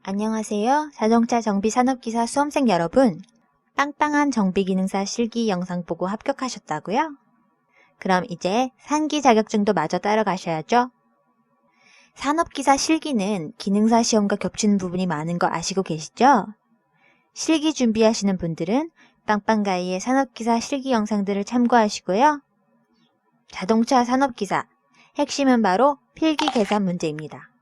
안녕하세요. 자동차 정비 산업기사 수험생 여러분. 빵빵한 정비기능사 실기 영상 보고 합격하셨다고요? 그럼 이제 산기 자격증도 마저 따라가셔야죠. 산업기사 실기는 기능사 시험과 겹치는 부분이 많은 거 아시고 계시죠? 실기 준비하시는 분들은 빵빵가이의 산업기사 실기 영상들을 참고하시고요. 자동차 산업기사, 핵심은 바로 필기 계산 문제입니다.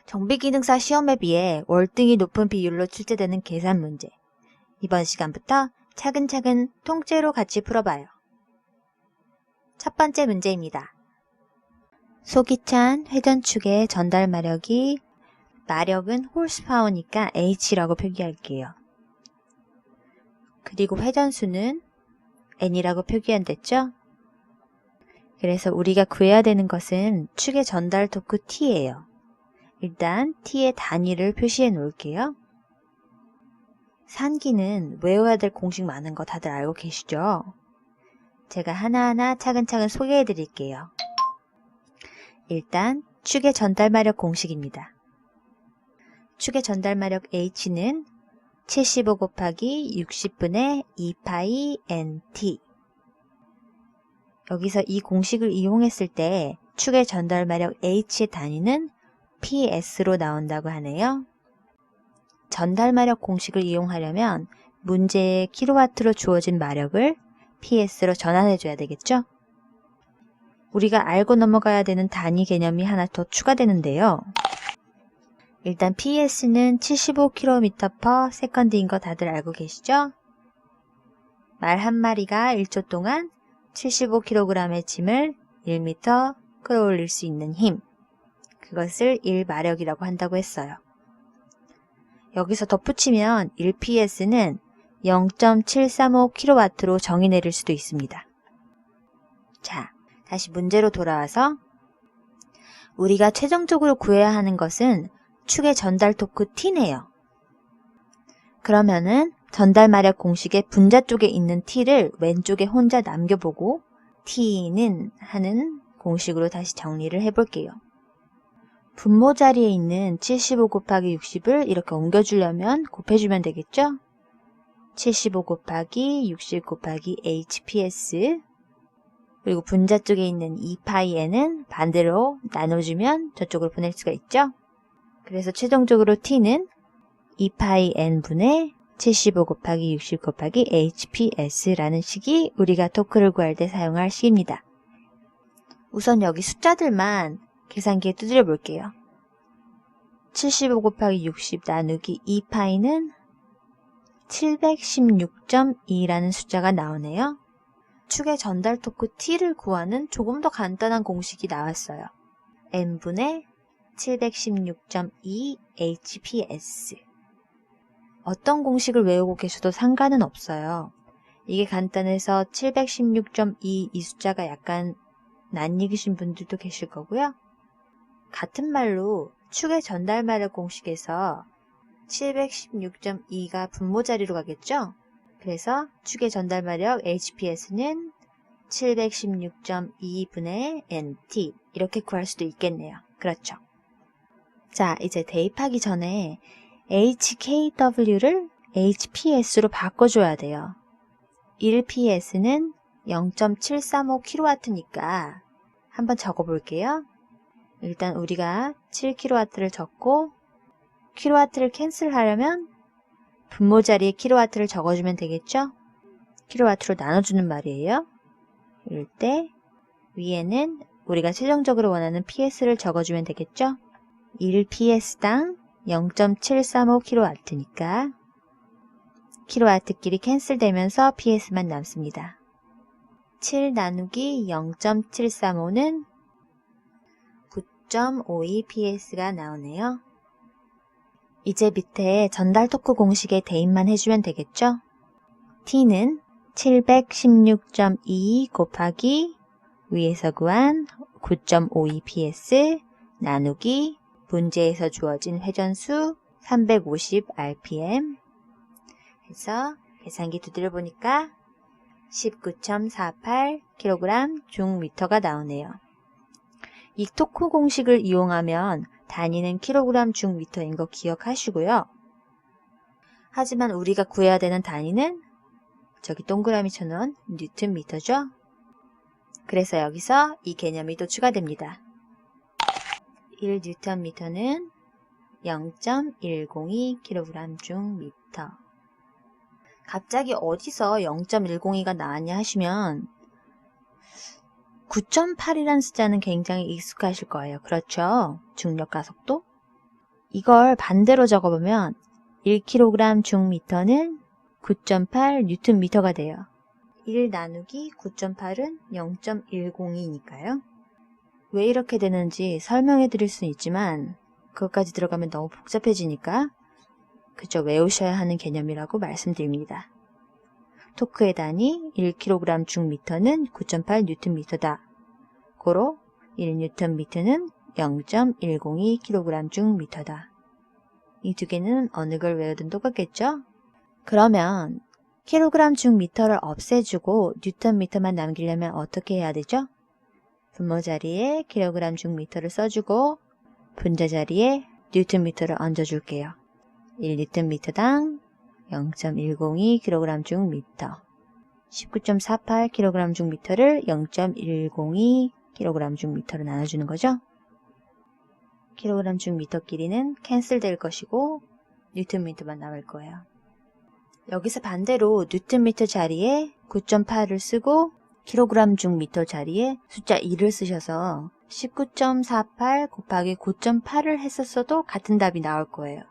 정비기능사 시험에 비해 월등히 높은 비율로 출제되는 계산 문제. 이번 시간부터 차근차근 통째로 같이 풀어봐요. 첫 번째 문제입니다. 속이 찬 회전축의 전달 마력이 마력은 홀스파워니까 H라고 표기할게요. 그리고 회전수는 N이라고 표기한댔죠? 그래서 우리가 구해야 되는 것은 축의 전달 토크 T예요. 일단 T의 단위를 표시해 놓을게요. 산기는 외워야 될 공식 많은 거 다들 알고 계시죠? 제가 하나하나 차근차근 소개해 드릴게요. 일단 축의 전달마력 공식입니다. 축의 전달마력 H는 75 곱하기 60분의 2파이 NT. 여기서 이 공식을 이용했을 때 축의 전달마력 H의 단위는 PS로 나온다고 하네요. 전달마력 공식을 이용하려면 문제의 킬로와트로 주어진 마력을 PS로 전환해 줘야 되겠죠? 우리가 알고 넘어가야 되는 단위 개념이 하나 더 추가되는데요. 일단 PS는 75km/s인 거 다들 알고 계시죠? 말 한 마리가 1초 동안 75kg의 짐을 1m 끌어올릴 수 있는 힘. 그것을 1마력이라고 한다고 했어요. 여기서 덧붙이면 1PS는 0.735kW로 정의 내릴 수도 있습니다. 자, 다시 문제로 돌아와서 우리가 최종적으로 구해야 하는 것은 축의 전달 토크 T네요. 그러면은 전달 마력 공식의 분자 쪽에 있는 T를 왼쪽에 혼자 남겨보고 T는 하는 공식으로 다시 정리를 해볼게요. 분모 자리에 있는 75 곱하기 60을 이렇게 옮겨주려면 곱해주면 되겠죠? 75 곱하기 60 곱하기 HPS 그리고 분자 쪽에 있는 2파이에는 반대로 나눠주면 저쪽으로 보낼 수가 있죠? 그래서 최종적으로 T는 2파이 N분의 75 곱하기 60 곱하기 HPS라는 식이 우리가 토크를 구할 때 사용할 식입니다. 우선 여기 숫자들만 계산기에 두드려 볼게요. 75 곱하기 60 나누기 2파이는 716.2라는 숫자가 나오네요. 축의 전달 토크 T를 구하는 조금 더 간단한 공식이 나왔어요. N분의 716.2 HPS. 어떤 공식을 외우고 계셔도 상관은 없어요. 이게 간단해서 716.2 이 숫자가 약간 낯익으신 분들도 계실 거고요. 같은 말로 축의 전달마력 공식에서 716.2가 분모 자리로 가겠죠? 그래서 축의 전달마력 HPS는 716.2분의 NT 이렇게 구할 수도 있겠네요. 그렇죠? 자, 이제 대입하기 전에 HKW를 HPS로 바꿔줘야 돼요. 1PS는 0.735kW니까 한번 적어볼게요. 일단 우리가 7kW를 적고 kW를 캔슬하려면 분모 자리에 kW를 적어주면 되겠죠? kW로 나눠주는 말이에요. 이럴 때 위에는 우리가 최종적으로 원하는 PS를 적어주면 되겠죠? 1PS당 0.735kW니까 kW끼리 캔슬되면서 PS만 남습니다. 7 나누기 0.735는 9.52PS가 나오네요. 이제 밑에 전달 토크 공식에 대입만 해주면 되겠죠? T는 716.2 곱하기 위에서 구한 9.52PS 나누기 문제에서 주어진 회전수 350rpm 해서 계산기 두드려 보니까 19.48kg 중미터가 나오네요. 이 토크 공식을 이용하면 단위는 킬로그램 중 미터인 거 기억하시고요. 하지만 우리가 구해야 되는 단위는 저기 동그라미처럼 뉴턴 미터죠. 그래서 여기서 이 개념이 또 추가됩니다. 1뉴턴 미터는 0.102kg 중 미터. 갑자기 어디서 0.102가 나왔냐 하시면 9.8이라는 숫자는 굉장히 익숙하실 거예요. 그렇죠? 중력 가속도. 이걸 반대로 적어보면 1kg 중 미터는 9.8 뉴턴 미터가 돼요. 1 나누기 9.8은 0.102니까요. 왜 이렇게 되는지 설명해 드릴 수는 있지만 그것까지 들어가면 너무 복잡해지니까 그저 외우셔야 하는 개념이라고 말씀드립니다. 토크의 단위 1kg 중 미터는 9.8 뉴턴 미터다. 고로 1뉴턴 미터는 0.102kg 중 미터다. 이 두 개는 어느 걸 외우든 똑같겠죠? 그러면 킬로그램 중 미터를 없애주고 뉴턴 미터만 남기려면 어떻게 해야 되죠? 분모 자리에 킬로그램 중 미터를 써주고 분자 자리에 뉴턴 미터를 얹어줄게요. 1뉴턴 미터당 0.102kg 중 미터 19.48kg 중 미터를 0.102kg 중 미터로 나눠주는 거죠. 킬로그램 중 미터 끼리는 캔슬 될 것이고 뉴턴 미터만 남을 거예요. 여기서 반대로 뉴턴 미터 자리에 9.8을 쓰고 킬로그램 중 미터 자리에 숫자 2를 쓰셔서 19.48 곱하기 9.8을 했었어도 같은 답이 나올 거예요.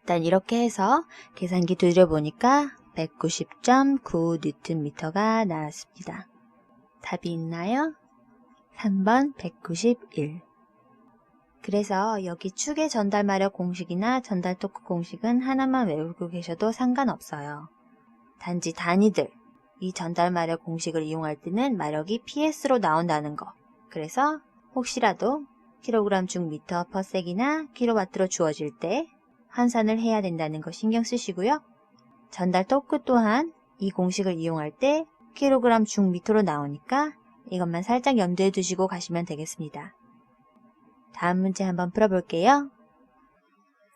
일단 이렇게 해서 계산기 두드려보니까 190.9 뉴턴 미터가 나왔습니다. 답이 있나요? 3번 191. 그래서 여기 축의 전달 마력 공식이나 전달 토크 공식은 하나만 외우고 계셔도 상관없어요. 단지 단위들, 이 전달 마력 공식을 이용할 때는 마력이 PS로 나온다는 거. 그래서 혹시라도 킬로그램 중 미터 퍼 섹이나 킬로와트로 주어질 때 환산을 해야 된다는 거 신경 쓰시고요. 전달 토크 또한 이 공식을 이용할 때 킬로그램 중 미터로 나오니까 이것만 살짝 염두에 두시고 가시면 되겠습니다. 다음 문제 한번 풀어볼게요.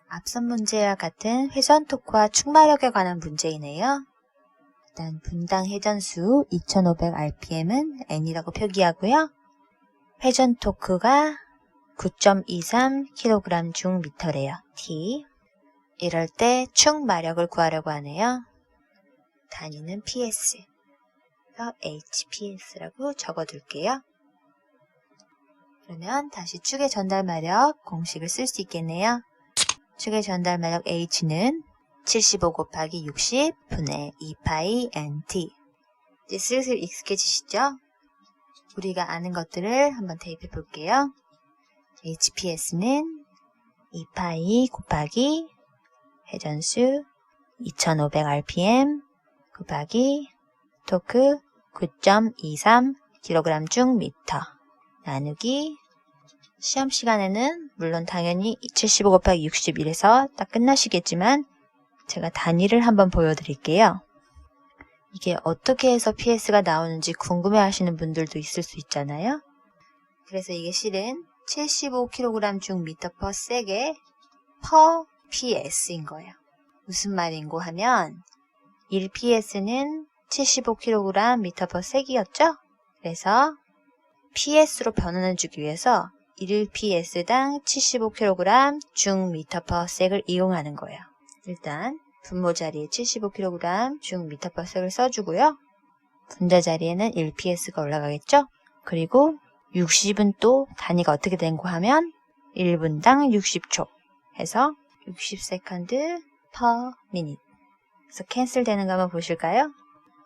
앞선 문제와 같은 회전 토크와 축마력에 관한 문제이네요. 일단 분당 회전수 2500rpm은 n이라고 표기하고요. 회전 토크가 9.23kg 중 미터래요. t. 이럴 때 축마력을 구하려고 하네요. 단위는 ps. 그래서 hps라고 적어둘게요. 그러면 다시 축의 전달 마력 공식을 쓸 수 있겠네요. 축의 전달 마력 H는 75 곱하기 60 분의 2파이 NT. 이제 슬슬 익숙해지시죠? 우리가 아는 것들을 한번 대입해 볼게요. HPS는 2파이 곱하기 회전수 2500rpm 곱하기 토크 9.23kg 중 미터 나누기 시험 시간에는 물론 당연히 75 곱하기 61에서 딱 끝나시겠지만 제가 단위를 한번 보여드릴게요. 이게 어떻게 해서 PS가 나오는지 궁금해 하시는 분들도 있을 수 있잖아요. 그래서 이게 실은 75kg 중 미터 퍼 섹의 per PS인 거예요. 무슨 말인고 하면 1PS는 75kg 미터 퍼 섹이었죠? 그래서 PS로 변환해주기 위해서 1PS당 75kg 중 미터 퍼 섹을 이용하는 거예요. 일단 분모 자리에 75kg 중 미터 퍼 섹을 써주고요. 분자 자리에는 1PS가 올라가겠죠? 그리고 60은 또 단위가 어떻게 된고 하면 1분당 60초 해서 60세컨드 per minute. 그래서 캔슬 되는 거 한번 보실까요?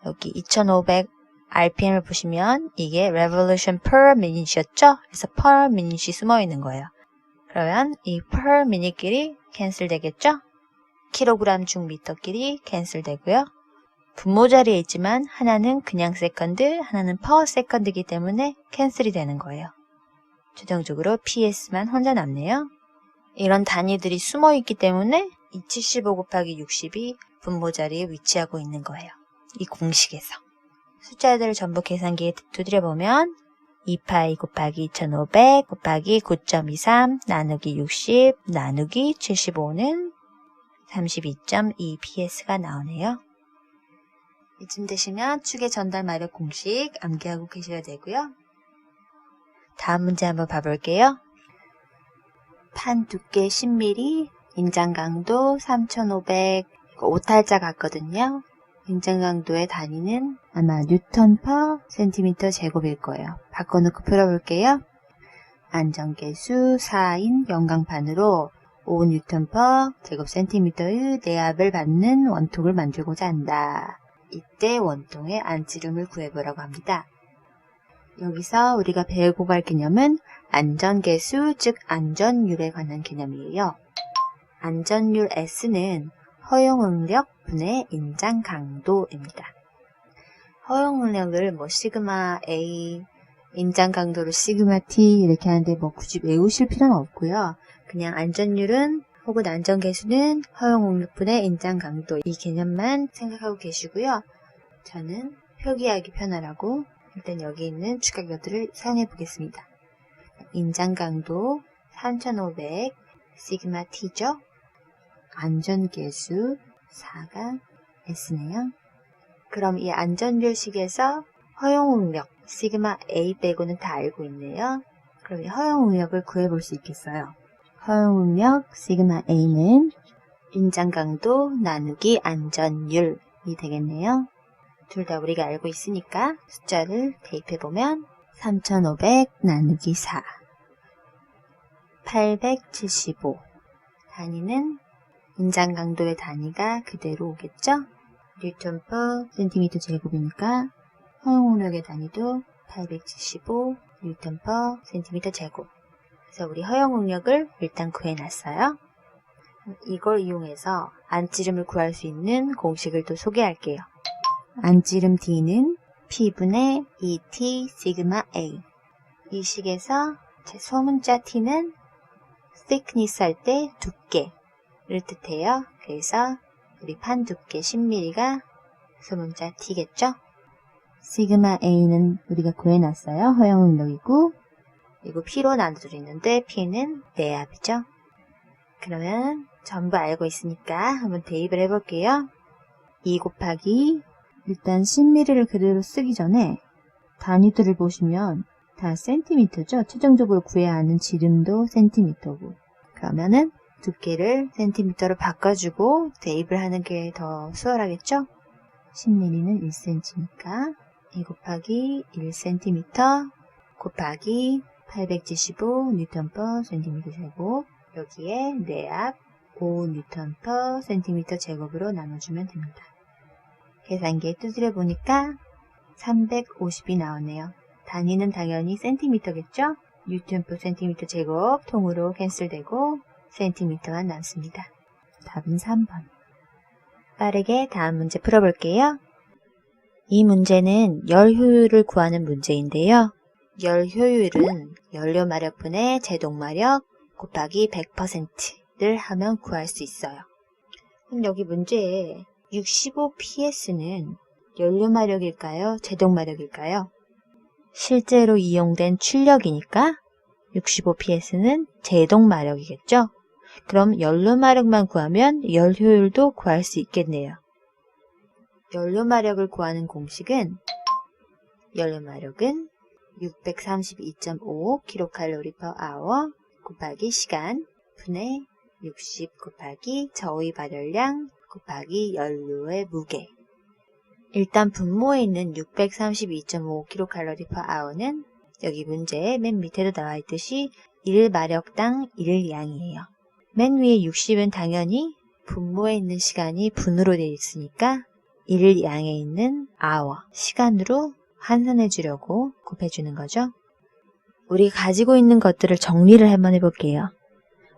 여기 2500rpm을 보시면 이게 revolution per minute이었죠? 그래서 per minute이 숨어 있는 거예요. 그러면 이 per minute끼리 캔슬 되겠죠? 킬로그램 중 미터끼리 캔슬 되고요. 분모 자리에 있지만 하나는 그냥 세컨드, 하나는 per second이기 때문에 캔슬이 되는 거예요. 최종적으로 PS만 혼자 남네요. 이런 단위들이 숨어 있기 때문에 이 75 곱하기 60이 분모 자리에 위치하고 있는 거예요. 이 공식에서. 숫자들을 전부 계산기에 두드려보면 2파이 곱하기 2500 곱하기 9.23 나누기 60 나누기 75는 32.2ps가 나오네요. 이쯤 되시면 축의 전달 마력 공식 암기하고 계셔야 되고요. 다음 문제 한번 봐볼게요. 판 두께 10mm, 인장 강도 3500, 오탈자 같거든요. 인장 강도의 단위는 아마 뉴턴 퍼 센티미터 제곱일 거예요. 바꿔놓고 풀어볼게요. 안전계수 4인 연강판으로 5뉴턴 퍼 제곱 센티미터의 내압을 받는 원통을 만들고자 한다. 이때 원통의 안지름을 구해보라고 합니다. 여기서 우리가 배우고 갈 개념은 안전계수, 즉 안전율에 관한 개념이에요. 안전율 S는 허용응력 분의 인장 강도입니다. 허용응력을 시그마 A, 인장 강도를 시그마 T 이렇게 하는데 굳이 외우실 필요는 없고요. 그냥 안전율은 혹은 안전계수는 허용응력 분의 인장 강도 이 개념만 생각하고 계시고요. 저는 표기하기 편하라고 일단 여기 있는 추가격들을 사용해 보겠습니다. 인장 강도 3500 시그마 T죠. 안전계수 4가 S네요. 그럼 이 안전율식에서 허용응력 시그마 A 빼고는 다 알고 있네요. 그럼 이 허용응력을 구해볼 수 있겠어요. 허용응력 시그마 A는 인장 강도 나누기 안전율이 되겠네요. 둘 다 우리가 알고 있으니까 숫자를 대입해보면 3500 나누기 4 875 단위는 인장 강도의 단위가 그대로 오겠죠? 뉴턴 퍼 센티미터 제곱이니까 허용응력의 단위도 875 뉴턴 퍼 센티미터 제곱. 그래서 우리 허용응력을 일단 구해놨어요. 이걸 이용해서 안지름을 구할 수 있는 공식을 또 소개할게요. 안지름 D는 P분의 2T 시그마 A. 이 식에서 제 소문자 T는 thickness 할 때 두께를 뜻해요. 그래서 우리 판 두께 10mm가 소문자 T겠죠? 시그마 A는 우리가 구해놨어요. 허용응력이고 그리고 P로 나눠져 있는데 P는 내압이죠. 그러면 전부 알고 있으니까 한번 대입을 해볼게요. 2 곱하기 일단 10mm를 그대로 쓰기 전에 단위들을 보시면 다 센티미터죠. 최종적으로 구해야 하는 지름도 센티미터고 그러면은 두께를 센티미터로 바꿔주고 대입을 하는 게 더 수월하겠죠? 10mm는 1cm니까 2 곱하기 1cm 곱하기 875N per cm 제곱 여기에 내압 5N per cm 제곱으로 나눠주면 됩니다. 계산기에 두드려 보니까 350이 나오네요. 단위는 당연히 센티미터겠죠? N per cm 제곱 통으로 캔슬되고 센티미터만 남습니다. 답은 3번. 빠르게 다음 문제 풀어볼게요. 이 문제는 열 효율을 구하는 문제인데요. 열 효율은 연료 마력분의 제동 마력 곱하기 100%를 하면 구할 수 있어요. 그럼 여기 문제에 65ps는 연료 마력일까요? 제동 마력일까요? 실제로 이용된 출력이니까 65ps는 제동 마력이겠죠? 그럼 연료 마력만 구하면 열 효율도 구할 수 있겠네요. 연료 마력을 구하는 공식은 연료 마력은 632.5 kcal/h 곱하기 시간 분의 60 곱하기 저의 발열량 곱하기 연료의 무게. 일단 분모에 있는 632.5 kcal/h는 여기 문제의 맨 밑에도 나와 있듯이 1마력당 1양이에요. 맨 위에 60은 당연히 분모에 있는 시간이 분으로 되어 있으니까 1양에 있는 hour, 시간으로 환산해 주려고 곱해주는 거죠. 우리가 가지고 있는 것들을 정리를 한번 해볼게요.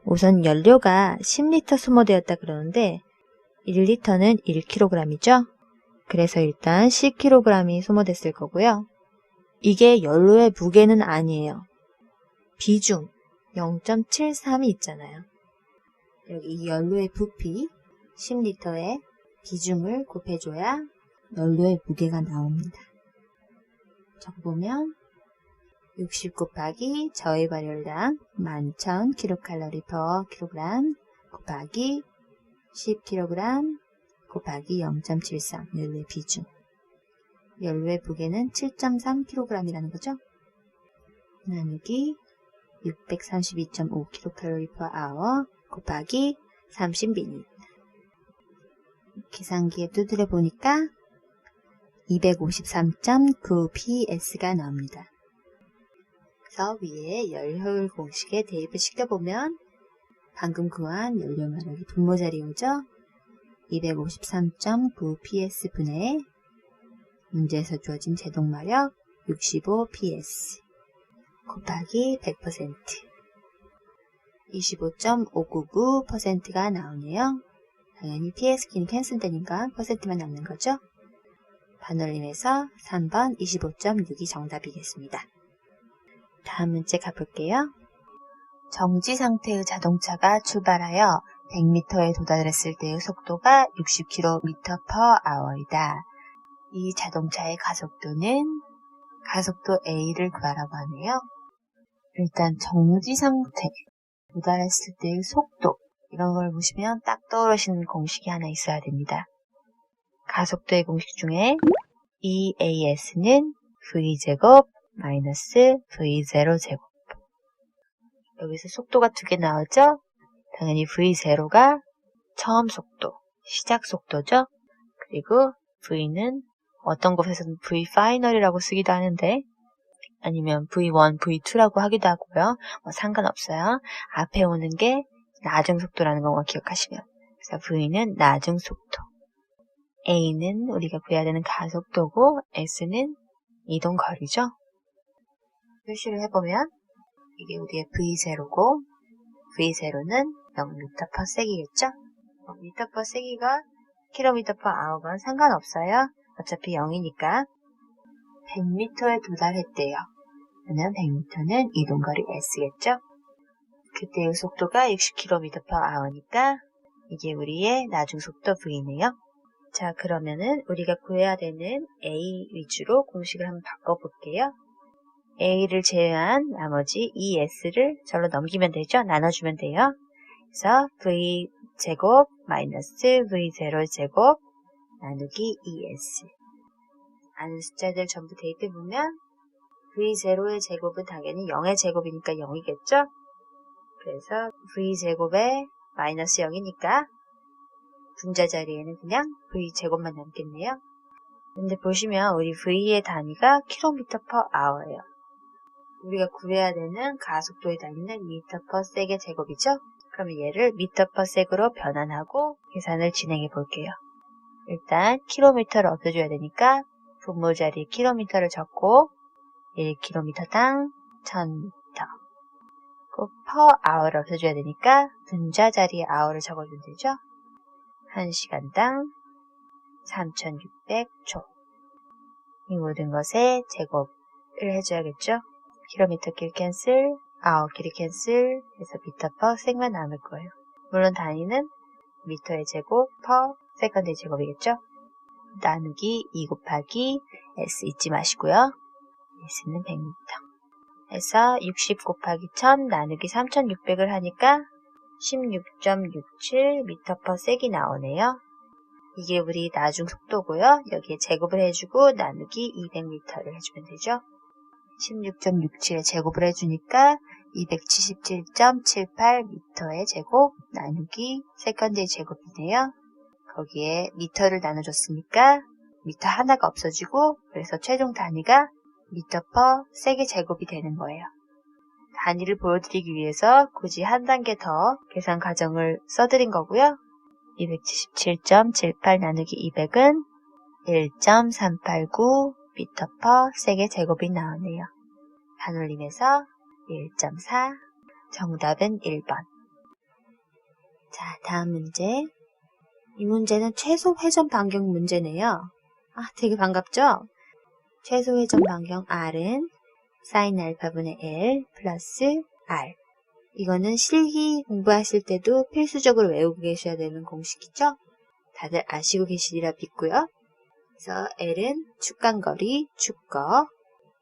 우선 연료가 10리터 소모되었다 그러는데 1리터는 1kg이죠. 그래서 일단 10kg이 소모됐을 거고요. 이게 연료의 무게는 아니에요. 비중 0.73이 있잖아요. 여기 이 연료의 부피 10리터의 비중을 곱해줘야 연료의 무게가 나옵니다. 적어보면 60 곱하기 저의 발열량 11,000kcal/kg 곱하기 10kg 곱하기 0.73 연료의 비중. 연료의 무게는 7.3kg이라는 거죠. 나누기 632.5kcal/h 곱하기 30ml. 계산기에 두드려 보니까 253.9ps가 나옵니다. 그래서 위에 열효율 공식에 대입을 시켜보면 방금 구한 연료마력이 분모자리 오죠? 253.9ps 분의 문제에서 주어진 제동마력 65ps 곱하기 100% 25.599%가 나오네요. 당연히 PS키는 캔슬되니까 퍼센트만 남는 거죠. 반올림에서 3번 25.6이 정답이겠습니다. 다음 문제 가볼게요. 정지 상태의 자동차가 출발하여 100m에 도달했을 때의 속도가 60km/h이다. 이 자동차의 가속도는 가속도 A를 구하라고 하네요. 일단 정지 상태, 도달했을 때의 속도 이런 걸 보시면 딱 떠오르시는 공식이 하나 있어야 됩니다. 가속도의 공식 중에 EAS는 V제곱 마이너스 V0제곱. 여기서 속도가 두 개 나오죠? 당연히 V0가 처음 속도, 시작 속도죠? 그리고 V는 어떤 곳에서는 V파이널이라고 쓰기도 하는데 아니면 V1, V2라고 하기도 하고요. 상관없어요. 앞에 오는 게 나중 속도라는 것만 기억하시면. 그래서 V는 나중 속도. A는 우리가 구해야 되는 가속도고 S는 이동 거리죠. 표시를 해보면 이게 우리의 V0고 V0는 0m/s이겠죠? 0m/s가 km/h건 상관없어요. 어차피 0이니까 100m에 도달했대요. 그러면 100m는 이동거리 S겠죠? 그때의 속도가 60km/h니까 이게 우리의 나중속도 V네요. 자, 그러면은 우리가 구해야 되는 A 위주로 공식을 한번 바꿔볼게요. A를 제외한 나머지 ES를 절로 넘기면 되죠? 나눠주면 돼요. 그래서 V제곱 마이너스 V0제곱 나누기 ES. 아는 숫자들 전부 대입해보면 V0의 제곱은 당연히 0의 제곱이니까 0이겠죠? 그래서 V제곱에 마이너스 0이니까 분자 자리에는 그냥 V제곱만 남겠네요. 근데 보시면 우리 V의 단위가 km/h예요. 우리가 구해야 되는 가속도의 단위는 m/s의 제곱이죠? 그러면 얘를 m/s로 변환하고 계산을 진행해 볼게요. 일단 km를 없애줘야 되니까 분모 자리에 km를 적고 1km당 1000m per hour를 없애줘야 되니까 분자 자리에 hour를 적어주면 되죠? 1시간당 3600초. 이 모든 것에 제곱을 해줘야겠죠? 킬로미터 길 캔슬, hour 길이 캔슬 해서 m/s만 남을 거예요. 물론 단위는 미터의 제곱 per 세컨드의 제곱이겠죠? 나누기 2 곱하기 s 잊지 마시고요. s는 100m. 해서 60 곱하기 1000 나누기 3600을 하니까 16.67 m/s이 나오네요. 이게 우리 나중 속도고요. 여기에 제곱을 해주고 나누기 200m를 해주면 되죠. 16.67에 제곱을 해주니까 277.78m의 제곱 나누기 세컨드의 제곱이네요. 거기에 미터를 나눠줬으니까 미터 하나가 없어지고 그래서 최종 단위가 m/s의 제곱이 되는 거예요. 단위를 보여드리기 위해서 굳이 한 단계 더 계산 과정을 써드린 거고요. 277.78 나누기 200은 1.389 m/s의 제곱이 나오네요. 반올림에서 1.4, 정답은 1번. 자, 다음 문제. 이 문제는 최소 회전 반경 문제네요. 되게 반갑죠? 최소 회전 반경 R은 sin 알파분의 L 플러스 R. 이거는 실기 공부하실 때도 필수적으로 외우고 계셔야 되는 공식이죠? 다들 아시고 계시리라 믿고요. 그래서 L은 축간거리, 축거,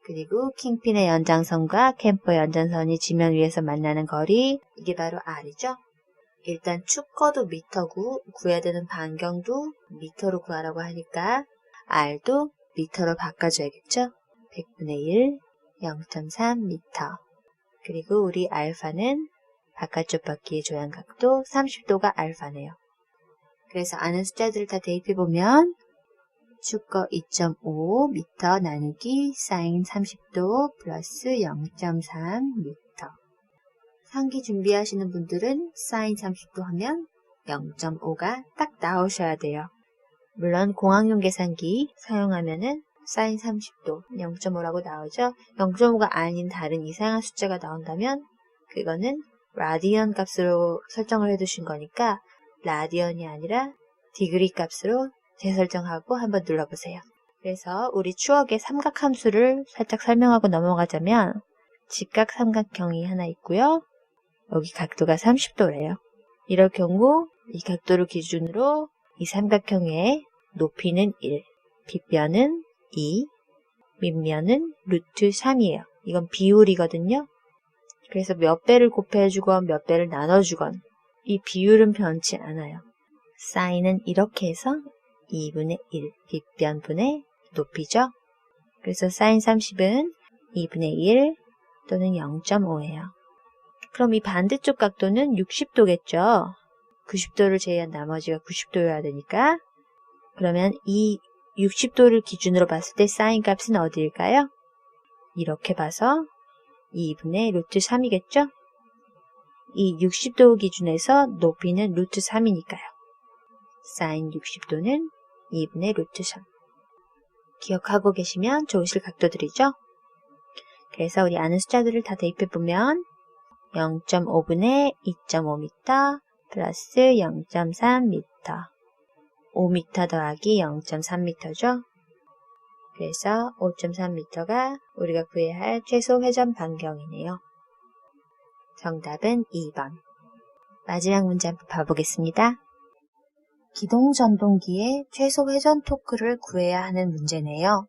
그리고 킹핀의 연장선과 캠퍼 연장선이 지면 위에서 만나는 거리, 이게 바로 R이죠. 일단 축거도 미터고 구해야 되는 반경도 미터로 구하라고 하니까 R도 미터로 바꿔줘야겠죠. 100분의 1, 0.3 미터. 그리고 우리 알파는 바깥쪽 바퀴의 조향각도 30도가 알파네요. 그래서 아는 숫자들을 다 대입해보면 축거 2.5 미터 나누기 사인 30도 플러스 0.3 미터. 상기 준비하시는 분들은 사인 30도 하면 0.5가 딱 나오셔야 돼요. 물론 공학용 계산기 사용하면은 사인 30도 0.5라고 나오죠. 0.5가 아닌 다른 이상한 숫자가 나온다면 그거는 라디언 값으로 설정을 해두신 거니까 라디언이 아니라 디그리 값으로 재설정하고 한번 눌러보세요. 그래서 우리 추억의 삼각함수를 살짝 설명하고 넘어가자면 직각 삼각형이 하나 있고요. 여기 각도가 30도래요. 이럴 경우 이 각도를 기준으로 이 삼각형의 높이는 1, 빗변은 2, 밑면은 루트 3이에요. 이건 비율이거든요. 그래서 몇 배를 곱해주건 몇 배를 나눠주건 이 비율은 변치 않아요. 사인은 이렇게 해서 2분의 1, 빗변분의 높이죠. 그래서 사인 30은 2분의 1 또는 0.5예요. 그럼 이 반대쪽 각도는 60도겠죠. 90도를 제외한 나머지가 90도여야 되니까. 그러면 이 60도를 기준으로 봤을 때 사인 값은 어디일까요? 이렇게 봐서 2분의 루트 3이겠죠? 이 60도 기준에서 높이는 루트 3이니까요. 사인 60도는 2분의 루트 3. 기억하고 계시면 좋으실 각도들이죠? 그래서 우리 아는 숫자들을 다 대입해보면 0.5분의 2.5m 플러스 0.3m 5m 더하기 0.3m죠. 그래서 5.3m가 우리가 구해야 할 최소 회전 반경이네요. 정답은 2번. 마지막 문제 한번 봐보겠습니다. 기동 전동기의 최소 회전 토크를 구해야 하는 문제네요.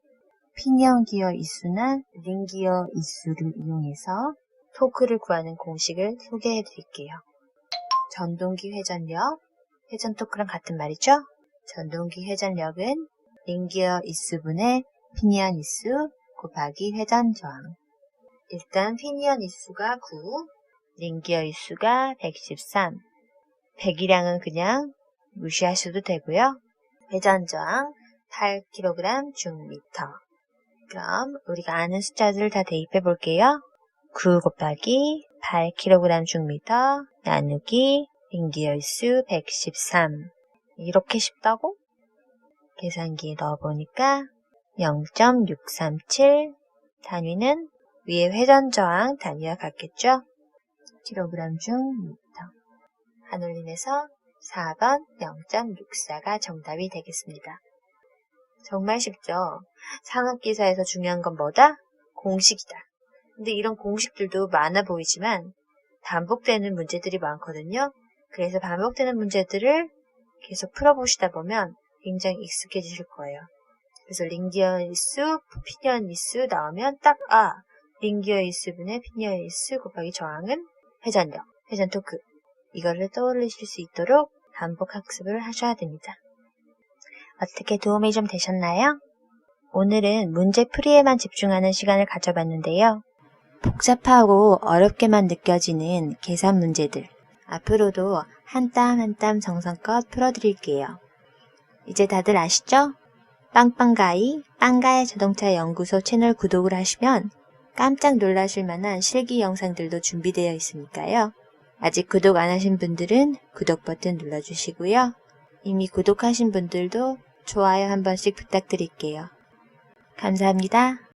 피니언 기어 이수나 링 기어 이수를 이용해서 토크를 구하는 공식을 소개해 드릴게요. 전동기 회전력, 회전 토크랑 같은 말이죠? 전동기 회전력은 링 기어 이수분의 피니언 이수 곱하기 회전 저항. 일단 피니언 이수가 9, 링 기어 이수가 113. 배기량은 그냥 무시하셔도 되고요. 회전 저항 8kg 중미터. 그럼 우리가 아는 숫자들을 다 대입해 볼게요. 9 곱하기 8kg 중미터 나누기 링기열수 113. 이렇게 쉽다고? 계산기에 넣어보니까 0.637. 단위는 위에 회전 저항 단위와 같겠죠? kg 중미터. 한올림에서 4번 0.64가 정답이 되겠습니다. 정말 쉽죠? 상업기사에서 중요한 건 뭐다? 공식이다. 근데 이런 공식들도 많아 보이지만 반복되는 문제들이 많거든요. 그래서 반복되는 문제들을 계속 풀어보시다 보면 굉장히 익숙해지실 거예요. 그래서 링기어 일수, 피니언 일수 나오면 딱 링기어 일수분의 피니언 일수 곱하기 저항은 회전력, 회전 토크. 이거를 떠올리실 수 있도록 반복 학습을 하셔야 됩니다. 어떻게 도움이 좀 되셨나요? 오늘은 문제 풀이에만 집중하는 시간을 가져봤는데요. 복잡하고 어렵게만 느껴지는 계산 문제들, 앞으로도 한 땀 한 땀 정성껏 풀어드릴게요. 이제 다들 아시죠? 빵빵가이, 빵가의 자동차 연구소 채널 구독을 하시면 깜짝 놀라실 만한 실기 영상들도 준비되어 있으니까요. 아직 구독 안 하신 분들은 구독 버튼 눌러주시고요. 이미 구독하신 분들도 좋아요 한 번씩 부탁드릴게요. 감사합니다.